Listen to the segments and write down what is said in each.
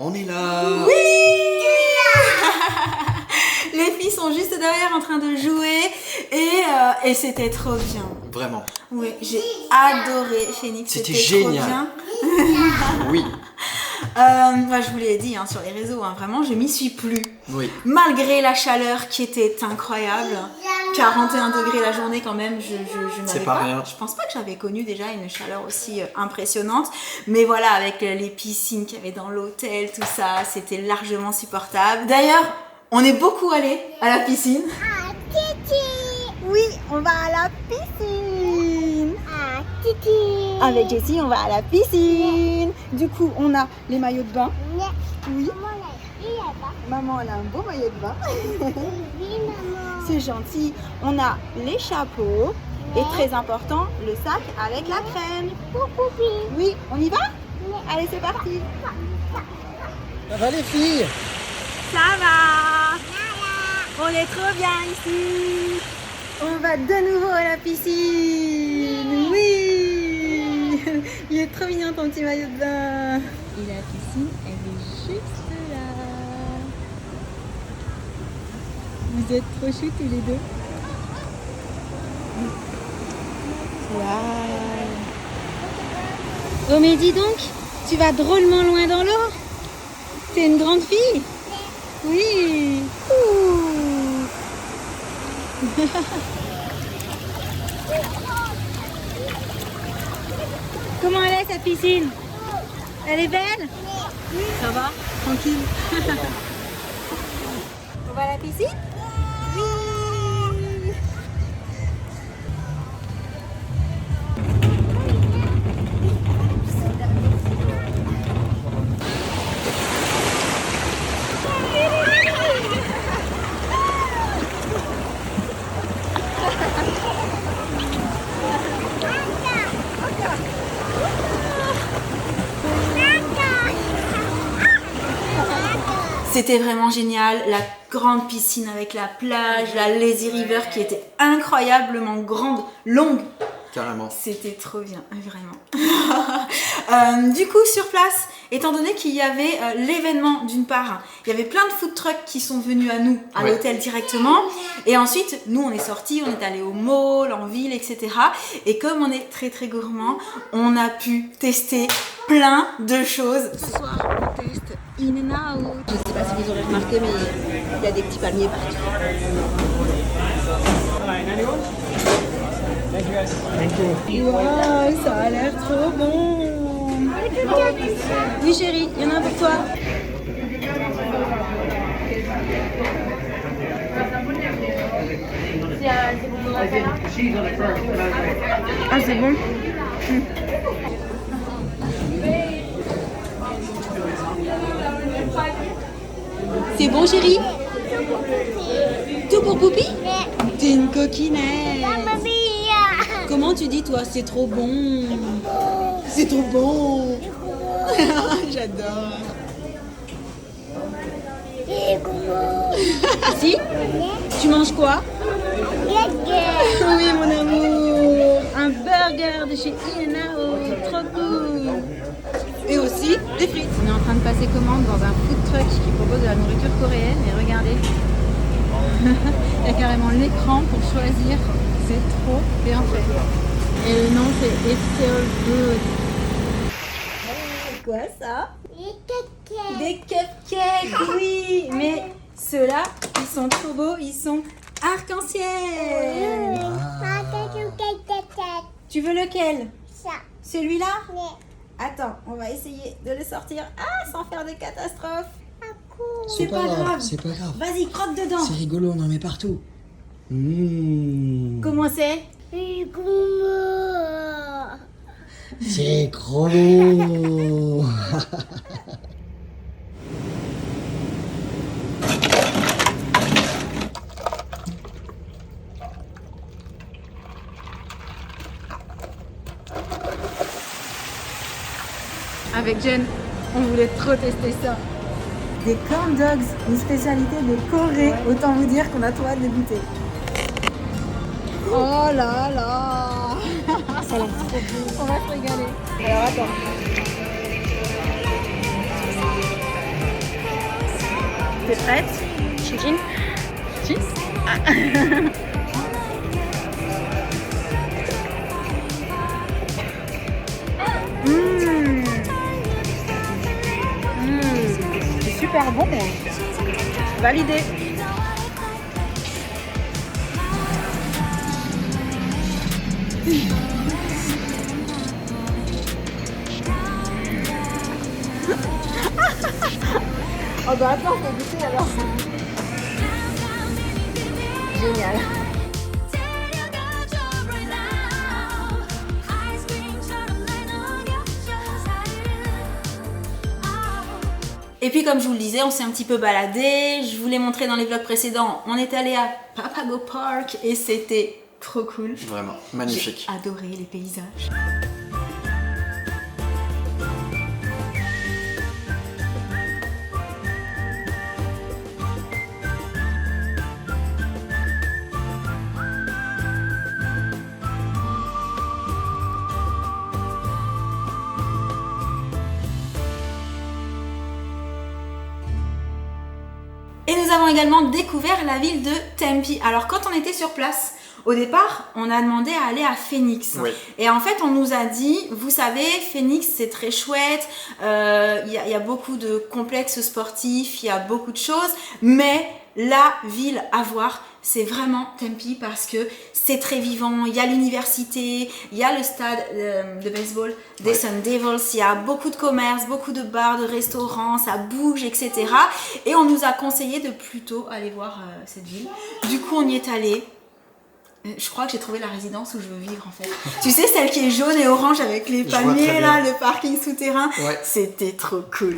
On est là. Oui. Les filles sont juste derrière en train de jouer et c'était trop bien. Vraiment. Oui, j'ai adoré Phoenix. C'était génial. génial. Trop bien. Oui. Moi, je vous l'ai dit sur les réseaux, vraiment, je m'y suis plu. Oui. Malgré la chaleur qui était incroyable, 41 degrés la journée quand même, je n'avais pas. Rien. Je pense pas que j'avais connu déjà une chaleur aussi impressionnante. Mais voilà, avec les piscines qu'il y avait dans l'hôtel, tout ça, c'était largement supportable. D'ailleurs, on est beaucoup allé à la piscine. Ah, Titi. Oui, on va à la piscine. Ah, Titi. Avec Jessie, on va à la piscine. Du coup, on a les maillots de bain. Oui. Maman, elle a un beau maillot de bain. Oui, maman. C'est gentil. On a les chapeaux. Et très important, le sac avec la crème. Oui, on y va? Allez, c'est parti. Ça va les filles? Ça va. On est trop bien ici. On va de nouveau à la piscine. Oui. Il est trop mignon ton petit maillot de bain. Et la piscine, elle est juste là. Vous êtes trop chou tous les deux. Waouh. Oh mais dis donc, tu vas drôlement loin dans l'eau. T'es une grande fille? Oui. Comment elle est cette piscine? Elle est belle? Oui. Ça va? Tranquille. On va à la piscine? Oui. C'était vraiment génial, la grande piscine avec la plage, la lazy river qui était incroyablement grande, longue. Carrément. C'était trop bien, vraiment. Du coup, sur place, étant donné qu'il y avait l'événement d'une part, il y avait plein de food trucks qui sont venus à nous, à l'hôtel directement. Et ensuite, nous, on est sortis, on est allés au mall, en ville, etc. Et comme on est très très gourmand, on a pu tester plein de choses. Ce soir, on teste In and Out. Je sais pas si vous aurez remarqué, mais il y a des petits palmiers partout. Wow, ça a l'air trop bon. Oui chérie, il y en a un pour toi. Ah c'est bon. C'est bon chérie? Tout pour Poupie? T'es une coquinette. Comment tu dis toi? C'est trop bon. C'est trop bon. J'adore. Si? Tu manges quoi? Oui mon amour. Un burger de chez In-N-Out. Trop cool. Et aussi des frites. On est en train de passer commande dans un food truck qui propose de la nourriture coréenne. Et regardez, il y a carrément l'écran pour choisir. C'est trop bien fait. Et le nom c'est It's So Good. Quoi ça? Des cupcakes, oui. Mais ceux-là, ils sont trop beaux. Ils sont arc-en-ciel. Tu veux lequel? Celui-là? Attends, on va essayer de le sortir sans faire de catastrophe. C'est pas grave. C'est pas grave. Vas-y, croque dedans. C'est rigolo, on en met partout. Mmh. Comment c'est? C'est gros. Bon. Avec Jen, on voulait trop tester ça. Des corn dogs, une spécialité de Corée. Autant vous dire qu'on a trop hâte de goûter. Oh là là. Ça a l'air trop beau. On va se régaler. Alors attends. T'es prête? Chicken? Cheese? C'est super bon. Validé. Oh bah attends, faut goûter alors. Génial. Et puis comme je vous le disais, on s'est un petit peu baladé. Je vous l'ai montré dans les vlogs précédents. On est allé à Papago Park et c'était trop cool. Vraiment, magnifique. J'ai adoré les paysages. Et nous avons également découvert la ville de Tempe. Alors quand on était sur place, au départ, on a demandé à aller à Phoenix. Oui. Et en fait, on nous a dit, vous savez, Phoenix, c'est très chouette. Il y a beaucoup de complexes sportifs, il y a beaucoup de choses. Mais la ville à voir, c'est vraiment Tempe parce que c'est très vivant. Il y a l'université, il y a le stade de baseball des Sun Devils. Il y a beaucoup de commerces, beaucoup de bars, de restaurants, ça bouge, etc. Et on nous a conseillé de plutôt aller voir cette ville. Du coup, on y est allé. Je crois que j'ai trouvé la résidence où je veux vivre en fait. Tu sais, celle qui est jaune et orange avec les palmiers là, le parking souterrain. Ouais. C'était trop cool.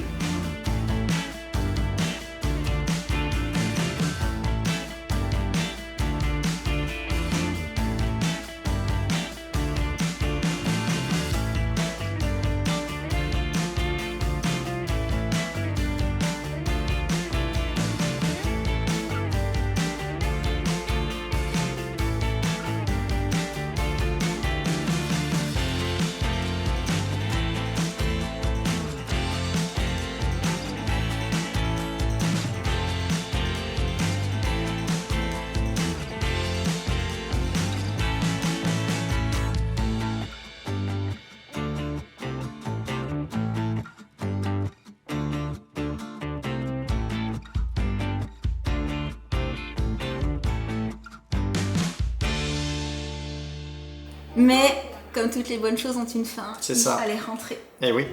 Mais comme toutes les bonnes choses ont une fin, C'est il ça. fallait rentrer. Eh oui.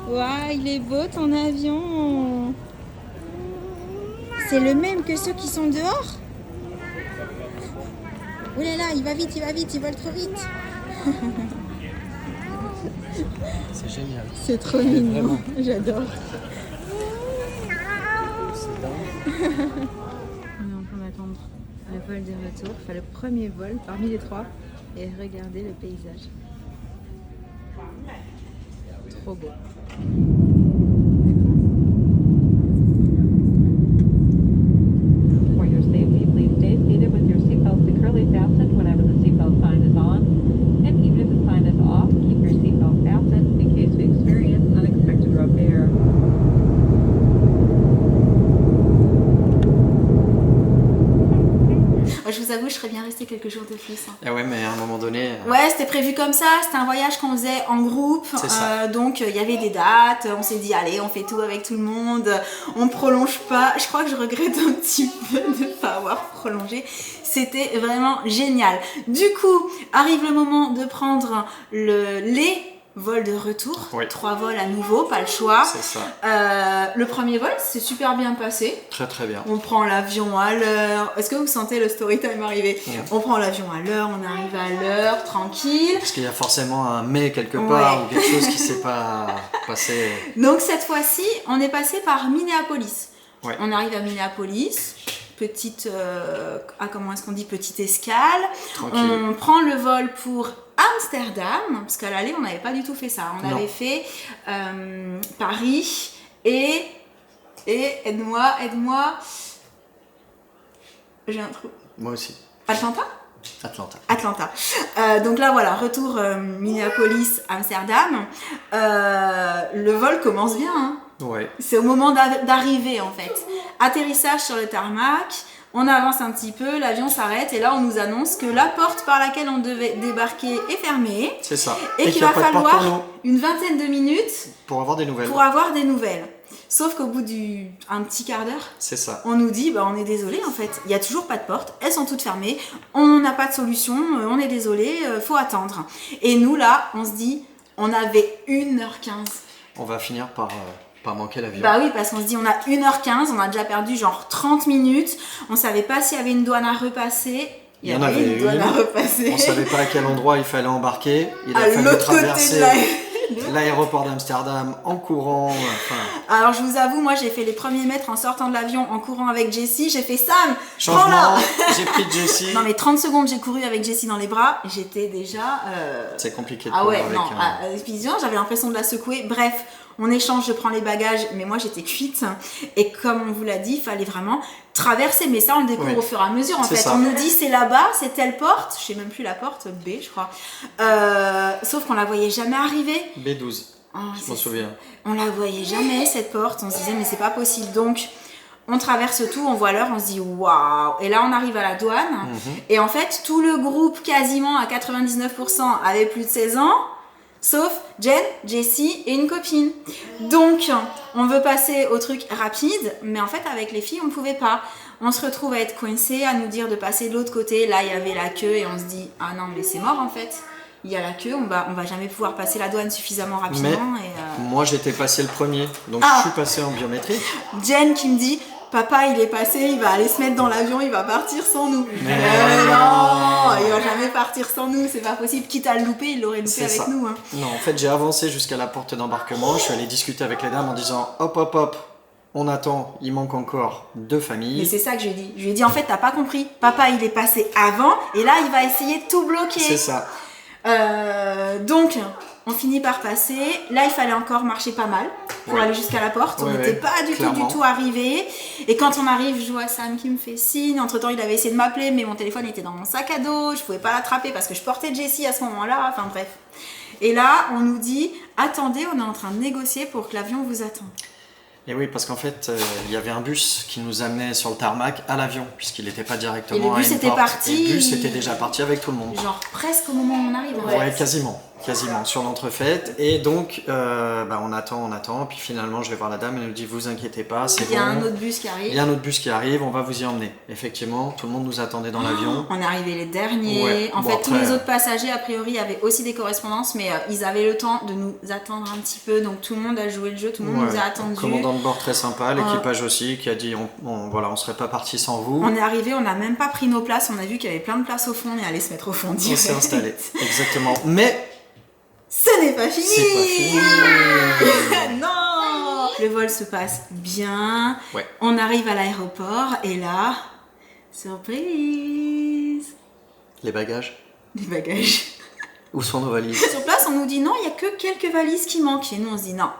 Waouh, il est beau ton avion. C'est le même que ceux qui sont dehors. Oh là là, il va vite, il vole trop vite. C'est génial. C'est trop mignon, j'adore. On est en train d'attendre le vol de retour, enfin le premier vol parmi les trois, et regardez le paysage. Trop beau. For your safety, please stay seated with your seatbelt securely fastened whenever the seatbelt sign is on. And even if the sign is off, keep your seatbelt fastened in case we experience unexpected rough air. Je vous avoue, je serais bien restée quelques jours de plus. Eh ouais, mais à un moment donné. Ouais, c'était prévu comme ça, c'était un voyage qu'on faisait en groupe, C'est ça. donc il y avait des dates, on s'est dit allez on fait tout avec tout le monde, on prolonge pas, je crois que je regrette un petit peu de ne pas avoir prolongé, c'était vraiment génial. Du coup, arrive le moment de prendre les vols de retour, Oui. 3 vols à nouveau, pas le choix. C'est ça. Le premier vol s'est super bien passé. Très très bien. On prend l'avion à l'heure. Est-ce que vous sentez le story time arriver? Ouais. On prend l'avion à l'heure, on arrive à l'heure, tranquille. Parce qu'il y a forcément un mais quelque part Ouais. ou quelque chose qui s'est pas passé. Donc cette fois-ci, on est passé par Minneapolis. Ouais. On arrive à Minneapolis, petite, comment est-ce qu'on dit, petite escale. Tranquille. On prend le vol pour Amsterdam, parce qu'à l'aller, on n'avait pas du tout fait ça. On Non. avait fait Paris et aide-moi, j'ai un trou. Moi aussi. Atlanta. Atlanta. Donc là voilà, retour Minneapolis, Amsterdam. Le vol commence bien, hein. Ouais. C'est au moment d'arriver en fait. Atterrissage sur le tarmac, on avance un petit peu, l'avion s'arrête et là on nous annonce que la porte par laquelle on devait débarquer est fermée C'est ça. et qu'il qu'il y a va pas de porte pour falloir nous, une vingtaine de minutes pour avoir des nouvelles. pour avoir des nouvelles. Sauf qu'au bout d'un petit quart d'heure, C'est ça. on nous dit, on est désolé en fait, il n'y a toujours pas de porte, elles sont toutes fermées, on n'a pas de solution, on est désolé, faut attendre. Et nous là, on se dit, on avait 1h15. On va finir par manquer l'avion. Bah oui, parce qu'on se dit, on a 1h15, on a déjà perdu genre 30 minutes, on savait pas s'il y avait une douane à repasser. Il y en avait une douane une. à repasser. On savait pas à quel endroit il fallait embarquer. Il a À fallu l'autre côté traverser de l'aéroport d'Amsterdam en courant. Enfin, Alors je vous avoue, moi j'ai fait les premiers mètres en sortant de l'avion en courant avec Jessie, j'ai fait Sam, changement. prends-la. J'ai pris Jessie. Non mais 30 secondes j'ai couru avec Jessie dans les bras, j'étais déjà... C'est compliqué de Ah courir ouais, avec non, un... puis disons, j'avais l'impression de la secouer. Bref, on échange, je prends les bagages, mais moi j'étais cuite. Et comme on vous l'a dit, il fallait vraiment traverser. Mais ça, on le découvre Oui. au fur et à mesure. En C'est fait, ça. on nous dit c'est là-bas, c'est telle porte. Je sais même plus la porte, B, je crois. Sauf qu'on la voyait jamais arriver. B12, Oh, je m'en souviens. On la voyait jamais cette porte. On se disait mais c'est pas possible. Donc on traverse tout, on voit l'heure, on se dit waouh. Et là on arrive à la douane. Et en fait tout le groupe quasiment à 99% avait plus de 16 ans. Sauf Jen, Jessie et une copine. Donc, on veut passer au truc rapide, mais en fait, avec les filles, on ne pouvait pas. On se retrouve à être coincés, à nous dire de passer de l'autre côté. Là, il y avait la queue et on se dit « Ah non, mais c'est mort en fait. Il y a la queue, on va jamais pouvoir passer la douane suffisamment rapidement. » Moi, j'étais passé le premier, donc Ah. je suis passé en biométrie. Jen qui me dit « Papa, il est passé, il va aller se mettre dans l'avion, il va partir sans nous. » Mais non, il va jamais partir sans nous, c'est pas possible. Quitte à le louper, il l'aurait loupé C'est avec ça. nous. Hein. Non, en fait, j'ai avancé jusqu'à la porte d'embarquement. Je suis allé discuter avec les dames en disant « Hop, hop, hop, on attend, il manque encore 2 Mais familles. c'est ça que je lui ai dit. Je lui ai dit, en fait, t'as pas compris. Papa, il est passé avant et là, il va essayer de tout bloquer. » C'est ça. Donc, on finit par passer. Là, il fallait encore marcher pas mal pour Ouais. aller jusqu'à la porte. On Ouais, n'était ouais, pas du clairement. tout arrivé. Et quand on arrive, je vois Sam qui me fait signe. Entre-temps, il avait essayé de m'appeler, mais mon téléphone était dans mon sac à dos. Je pouvais pas l'attraper parce que je portais Jessie à ce moment-là. Enfin, bref. Et là, on nous dit, attendez, on est en train de négocier pour que l'avion vous attende. Et oui, parce qu'en fait, il y avait un bus qui nous amenait sur le tarmac à l'avion, puisqu'il n'était pas directement Et le à bus une était porte. parti. Et le bus était déjà parti avec tout le monde. Genre presque au moment où on arrive. en Ouais, fait. quasiment, sur l'entrefaite. Et donc, on attend, puis finalement, je vais voir la dame, elle nous dit, vous inquiétez pas, c'est Il y a bon. un autre bus qui arrive. Il y a un autre bus qui arrive, on va vous y emmener. Effectivement, tout le monde nous attendait dans l'avion. On est arrivé les derniers. Ouais, En bon, fait, tous après, les autres passagers, a priori, avaient aussi des correspondances, mais ils avaient le temps de nous attendre un petit peu. Donc tout le monde a joué le jeu, tout le monde Ouais, nous a attendus. commandant de bord très sympa, l'équipage aussi, qui a dit, on serait pas parti sans vous. On est arrivé, on n'a même pas pris nos places. On a vu qu'il y avait plein de places au fond, on est allé se mettre au fond On direct. s'est installé, exactement. Mais Ce n'est pas fini. c'est pas fini. Non. Le vol se passe bien. Ouais. On arrive à l'aéroport et là, surprise, Les bagages. les bagages. Où sont nos valises? Sur place, on nous dit non, il n'y a que quelques valises qui manquent. Et nous, on se dit non.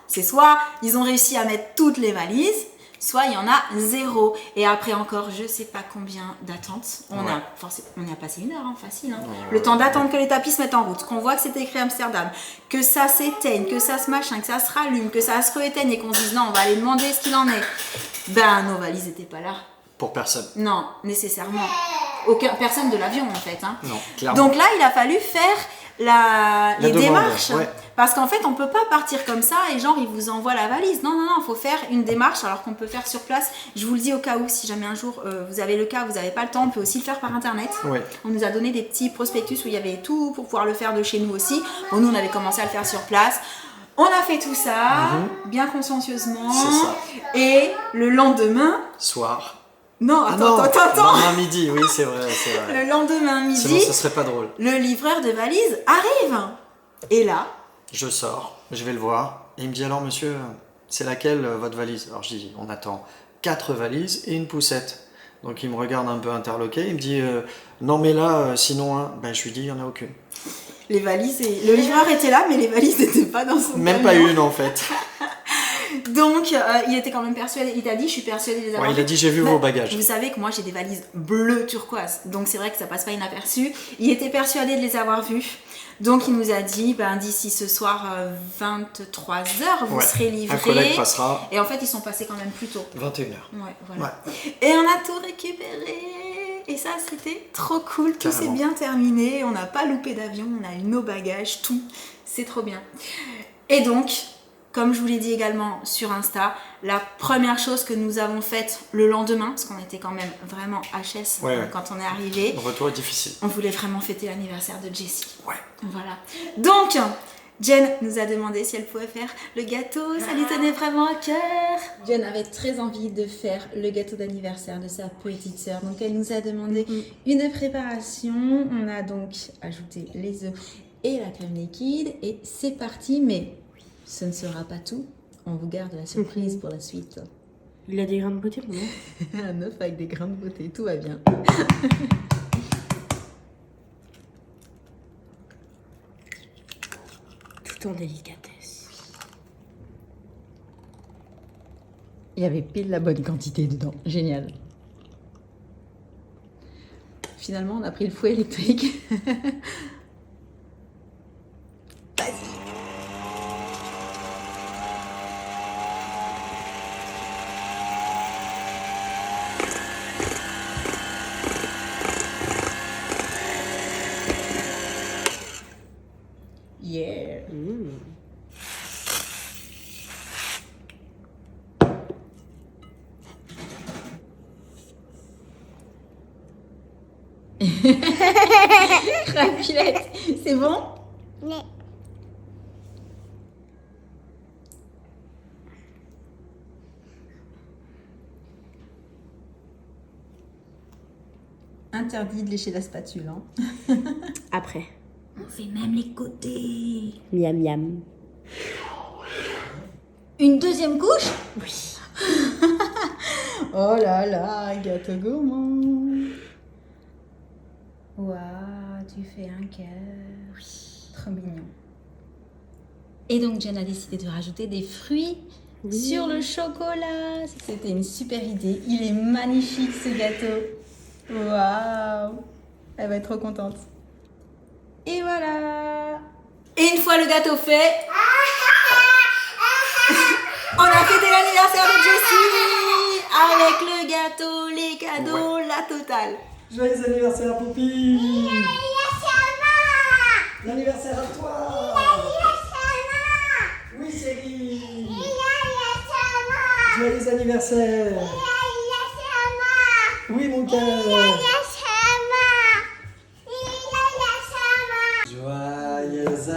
C'est soit ils ont réussi à mettre toutes les valises, soit il y en a 0. Et après encore, je sais pas combien d'attentes. On Ouais. a passé 1 heure, hein, facile. Hein. Ouais. Le temps d'attendre que les tapis se mettent en route, qu'on voit que c'était écrit Amsterdam, que ça s'éteigne, que ça se machin, que ça se rallume, que ça se rééteigne et qu'on se dise non, on va aller demander ce qu'il en est. Ben, nos valises n'étaient pas là. Pour personne. Non, nécessairement. Personne de l'avion en fait. Hein. Non, clairement. Donc là, il a fallu faire les demande, démarches. ouais. Parce qu'en fait, on peut pas partir comme ça et genre, ils vous envoient la valise. Non, il faut faire une démarche alors qu'on peut faire sur place. Je vous le dis au cas où, si jamais un jour vous avez le cas, vous n'avez pas le temps, on peut aussi le faire par internet. Ouais. On nous a donné des petits prospectus où il y avait tout pour pouvoir le faire de chez nous aussi. Bon, nous, on avait commencé à le faire sur place. On a fait tout ça, bien consciencieusement. C'est ça. Et le lendemain... Soir. Non, attends. Lendemain midi, oui, c'est vrai. Le lendemain Sinon, midi, ça serait pas drôle. le livreur de valises arrive. Et là, Je sors, je vais le voir, et il me dit alors monsieur, c'est laquelle votre valise? Alors je dis, on attend 4 valises et une poussette. Donc il me regarde un peu interloqué, il me dit non mais là, sinon, hein. Ben, je lui dis, il n'y en a aucune. les valises, le livreur était là, mais les valises n'étaient pas dans son Même pas camion. une en fait. Donc, il était quand même persuadé. Il t'a dit, je suis persuadée de les avoir. Ouais, il a dit, j'ai vu vos bagages. Vous savez que moi, j'ai des valises bleues turquoise. Donc, c'est vrai que ça passe pas inaperçu. Il était persuadé de les avoir vues. Donc il nous a dit, d'ici ce soir 23h, vous serez Un collègue livrés. passera Et en fait, ils sont passés quand même plus tôt. 21h. Ouais, voilà. Et on a tout récupéré. Et ça, c'était trop cool. Tout s'est Carrément. bien terminé. On n'a pas loupé d'avion. On a eu nos bagages, tout. C'est trop bien. Et donc, comme je vous l'ai dit également sur Insta, la première chose que nous avons faite le lendemain, parce qu'on était quand même vraiment HS quand on est arrivé, Le retour est difficile. on voulait vraiment fêter l'anniversaire de Jessie. Ouais. Voilà. Donc, Jen nous a demandé si elle pouvait faire le gâteau, ça lui tenait vraiment à cœur. Jen avait très envie de faire le gâteau d'anniversaire de sa petite sœur, donc elle nous a demandé une préparation. On a donc ajouté les œufs et la crème liquide et c'est parti, mais ce ne sera pas tout. On vous garde la surprise pour la suite. Il a des grains de beauté, non? Un œuf avec des grains de beauté, tout va bien. Tout en délicatesse. Il y avait pile la bonne quantité dedans. Génial. Finalement, on a pris le fouet électrique. Yeah. Crapulette, c'est bon? Mais Interdit de lécher la spatule. Hein. Après. On fait même les côtés. Miam miam. Une deuxième couche? Oui. Oh là là, gâteau gourmand. Waouh, tu fais un cœur. Oui. Trop mignon. Et donc, Jen a décidé de rajouter des fruits sur le chocolat. C'était une super idée. Il est magnifique ce gâteau. Waouh. Elle va être trop contente. Et voilà. Et une fois le gâteau fait, on a fêté l'anniversaire de Jessie avec le gâteau, les cadeaux, la totale. Joyeux anniversaire, Poupie! L'anniversaire à toi! Oui, chérie! Joyeux anniversaire! Oui, mon cœur! Joyeux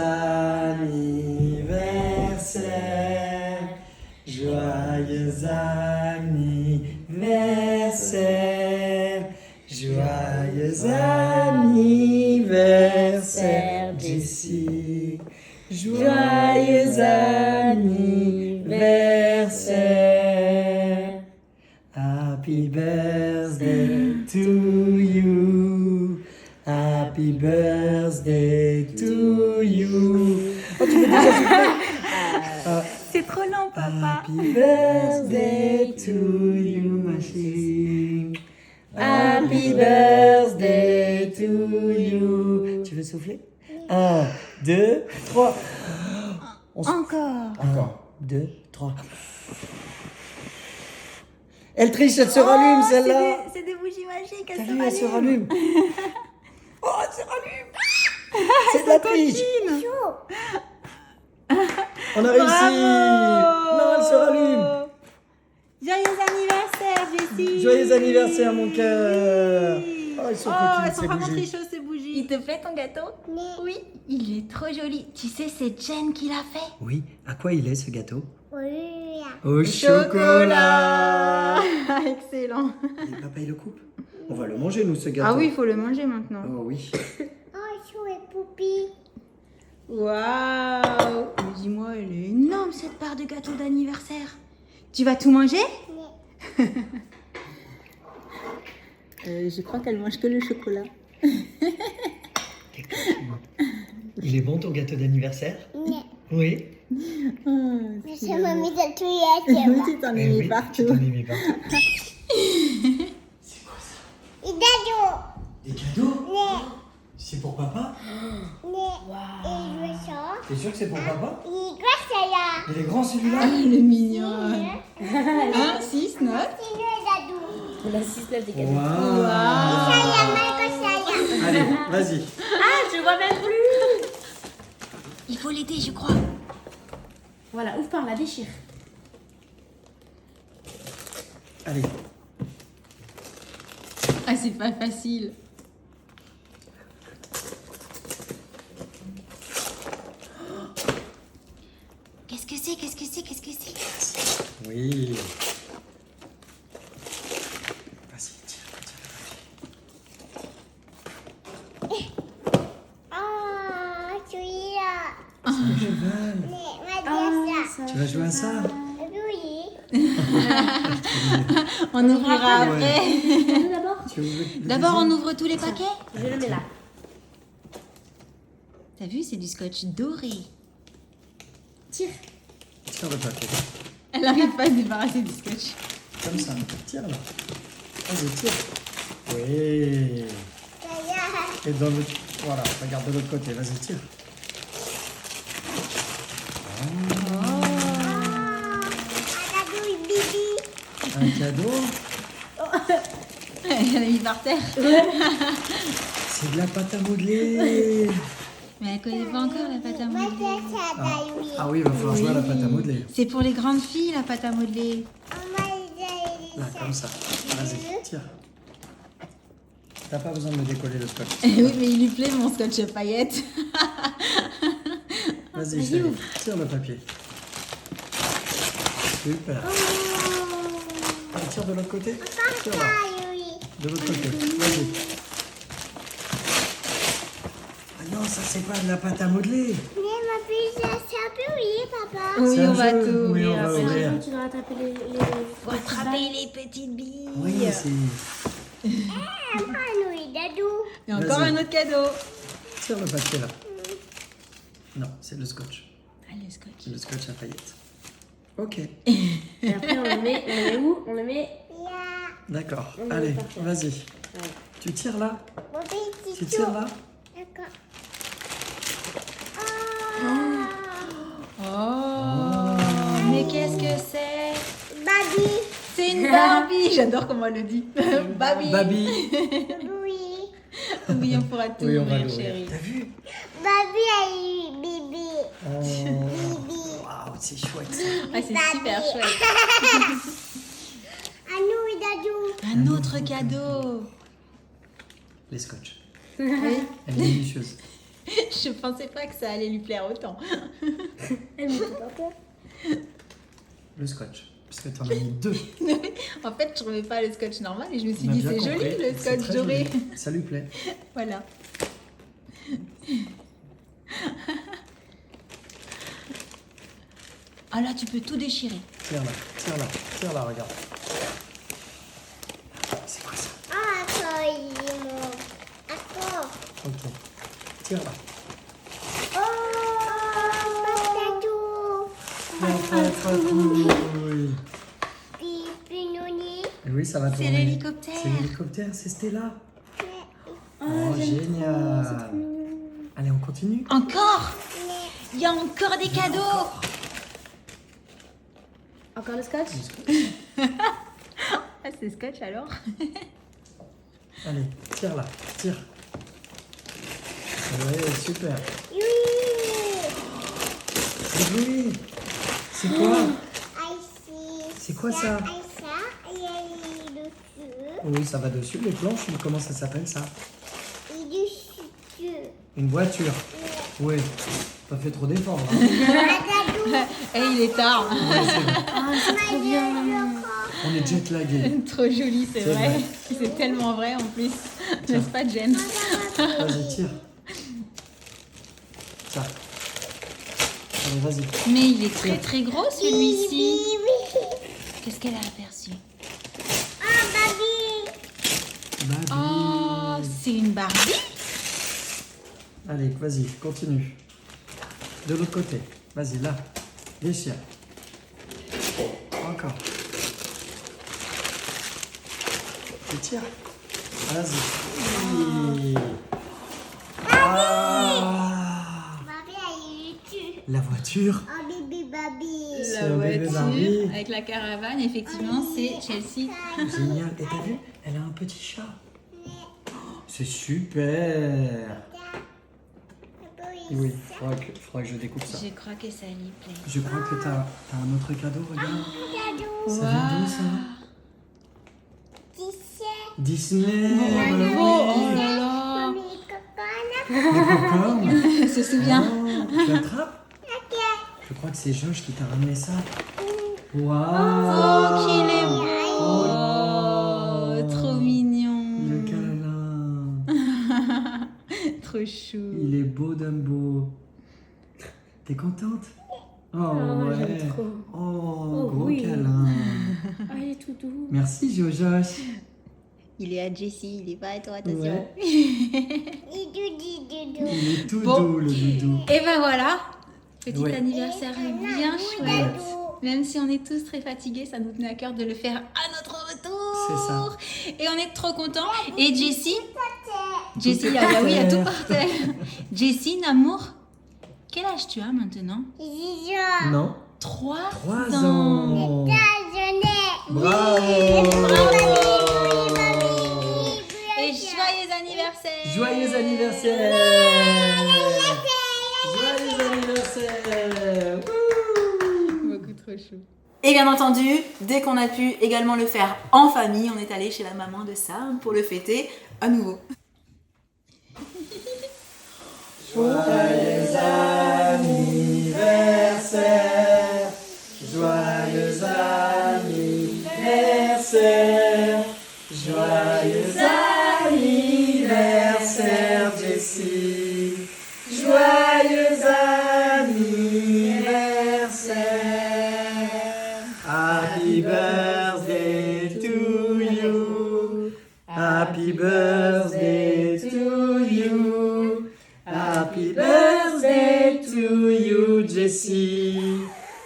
anniversaire! Joyeux anniversaire! Joyeux anniversaire, Jessie! Joyeux anniversaire! Happy birthday to you! Happy birthday to you! Oh, tu veux déjà souffler? C'est trop long, papa. Happy birthday to you, ma chérie. Happy birthday to you. Tu veux souffler? 1, 2, 3. Encore. 1, 2, 3. Elle triche, elle se rallume celle-là. C'est des bougies magiques. T'as vu, elle se rallume. Oh, elle se rallume. C'est de la triche. On a réussi. Non, elle se rallume. Joyeux anniversaire, Jessie. Joyeux anniversaire, mon cœur. Oh, ils sont coquines, elles sont ces vraiment bougies. tricheuses, ces bougies. Il te fait ton gâteau? Oui. Il est trop joli. Tu sais, c'est Jen qui l'a fait. Oui, à quoi il est ce gâteau? Oui. Au chocolat. Excellent. Et papa, il le coupe. On va le manger, nous, ce gâteau. Ah oui, il faut le manger maintenant. Oh oui. Oh, chouette poupie. Waouh. Mais dis-moi, elle est énorme cette part de gâteau d'anniversaire. Tu vas tout manger? Je crois qu'elle mange que le chocolat. Il est bon ton gâteau d'anniversaire? Mais Oui. je m'a mis de tout hier, c'est moi. Tu t'en Eh es mis oui, tu partout. t'en es mis partout. Il a Des cadeaux? Mais, C'est pour papa? mais, T'es sûr que c'est pour papa? Il est quoi ça là? Il est grand celui-là? Il est mignon. 1, 6, 9. C'est le dadou. On a 6 lèvres des cadeaux. Waouh. Ça y a mal que ça y a. Allez, vas-y. Ah, je vois même plus. Il faut l'aider, je crois. Voilà, ouvre par là, déchire. Allez. Ah, c'est pas facile. Qu'est-ce que c'est? Qu'est-ce que c'est? Qu'est-ce que c'est? Oui. Vas-y, tire. Oh, celui-là. C'est un cheval. Mais ma ça. Tu vas jouer à ça? Oui. On ouvrira Ouais. après. D'abord, Tu veux le D'abord, on deuxième? ouvre tous les paquets. je le mets là. T'as vu, c'est du scotch doré. Tire. Tire le papier. Elle n'arrive pas à se débarrasser du scotch. Comme ça. Tire là. Vas-y, tire. Oui. Ça y a. Et dans le... Voilà, regarde de l'autre côté. Vas-y, tire. Un dadou et bibi. Un cadeau. Elle l'a mis par terre. C'est de la pâte à modeler. Mais elle connaît pas encore la pâte à Moi, modeler. c'est ça, dadou. Ah oui, il va falloir jouer à la pâte à modeler. C'est pour les grandes filles, la pâte à modeler. Là, comme ça. Vas-y, tire. T'as pas besoin de me décoller le scotch. Oui, mais il lui plaît mon scotch à paillettes. Vas-y, chérie. Tire le papier. Super. Allez, tire de l'autre côté. Tire là. De l'autre côté. Vas-y. Ah non, ça c'est pas de la pâte à modeler. Mais ma fille, ça peut oui, papa. Oui, C'est un on va jeu. tout Oui, on ouvrir. va Après, ouvrir. tu dois attraper les Faut attraper les petites billes. Oui, c'est... Moi, oui, dadou. Et encore Vas-y. un autre cadeau. Tire le papier là. Non, c'est le scotch. Allez, le scotch. C'est le scotch à paillettes. Ok. Et après, on le met où? On le met. Là. D'accord. On est Allez, parti. vas-y. Ouais. Tu tires là. Mon petit Tu tires là. D'accord. Oh, mais qu'est-ce que c'est? Babi. C'est une Barbie. J'adore comment elle le dit. Barbie. Babi. Oui. Oui, on pourra tout Oui, on va ouvrir, l'ouvrir. chérie. T'as vu? Babi a eu bibi. Oh. Bibi. Waouh, c'est chouette ça. Ah, c'est super chouette. À nous, et dadou. Un autre cadeau. Les scotch. Oui. Elle est délicieuse. Je pensais pas que ça allait lui plaire autant. Elle met tout par terre. Le scotch. Puisque t'en as mis deux. En fait, je trouvais pas le scotch normal et je me suis On a dit bien c'est compris. joli le C'est scotch très doré. joli. Ça lui plaît. Voilà. Ah là, tu peux tout déchirer. Tire là, tire là, tire là, regarde. C'est quoi ça? Ah, attends, il est mort. Attends. Ok. Tire là. Oh, Oui. Pipi Nouni. Et oui, ça va C'est tourner. l'hélicoptère. C'est l'hélicoptère, c'est Stella. Oh, génial. Allez, on continue. Encore. Il y a encore des cadeaux. Encore le scotch? Ah, c'est scotch alors. Allez, tire là, tire. Ouais, super. Oui. Oui. C'est quoi? Ici. C'est quoi ça? Aïssa, il y a le feu. Oui, ça va dessus, les planches, mais comment ça s'appelle ça? Et du feu. Une voiture. Oui. T'as fait trop d'efforts, hein. Et il est tard. Trop bien. On est jet lagué. Trop joli, c'est C'est vrai. vrai. C'est tellement vrai en plus. N'est-ce pas, Jen? Vas-y, tire. Ça. Allez, vas-y. Mais il est très très gros celui-ci. Oui, oui. Qu'est-ce qu'elle a aperçu? Ah, baby. Babi. Oh, c'est une Barbie? Allez, vas-y, continue. De l'autre côté. Vas-y, là. Déchire. Encore. Tu tires. Vas-y. Oui. Ah. Baby a eu le feu. La voiture. Oh, bibi, babi. La C'est un bébé voiture Barbie. avec la caravane, effectivement, c'est Chelsea. Génial. Et t'as vu? Elle a un petit chat. Oh, c'est super. Oui, faudra que je découpe ça. Je crois que ça lui plaît. Je crois que t'as un autre cadeau, regarde. Cadeau. Ça vient d'où ça? Disney. Disney. Oh là là. Mamie, coconut. Les popcorn. Elle se souvient. Oh, tu attrapes? Je crois que c'est Josh qui t'a ramené ça. Waouh. Oh, qu'il est beau. Oh. Trop mignon. Le câlin. Trop chou. Il est beau Dumbo. T'es contente? Oh, ouais. j'aime trop. Oh, gros oui. câlin. Ah, il est tout doux. Merci Josh. Il est à Jessie, il est pas à toi, attention. Ouais. Didou, didou. Il est tout Bon. doux le doudou. Et ben voilà, petit Ouais. anniversaire bien chouette. Cadeau. Même si on est tous très fatigués, ça nous tenait à cœur de le faire à notre retour. C'est ça. Et on est trop contents. Et Jessie, il y a tout par terre. Jessie, Namour, quel âge tu as maintenant? Disons. Non. 3 ans. Déjeuner. Bravo. Et joyeux anniversaire. Joyeux anniversaire. Joyeux anniversaire. Wouh. Beaucoup trop chaud. Et bien entendu, dès qu'on a pu également le faire en famille, on est allé chez la maman de Sam pour le fêter à nouveau. Joyeux anniversaire. Joyeux anniversaire. Joyeux anniversaire, Jessie. Joyeux anniversaire. Happy birthday to you. Happy birthday to you. Happy birthday to you, Jessie.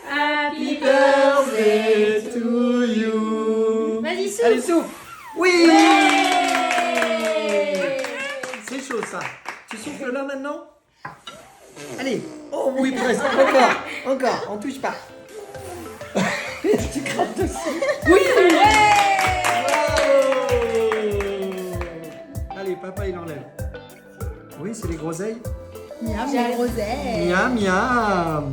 Happy birthday to you. Vas-y, souffle. Allez, souffle. Oui. C'est chaud ça. Tu souffles là maintenant? Allez. Oh oui, presque. Encore. On touche pas. Tu craques dessus. Oui. Bravo. Allez, papa il enlève. Oui, c'est les groseilles. Miam, les groseilles. Miam, miam.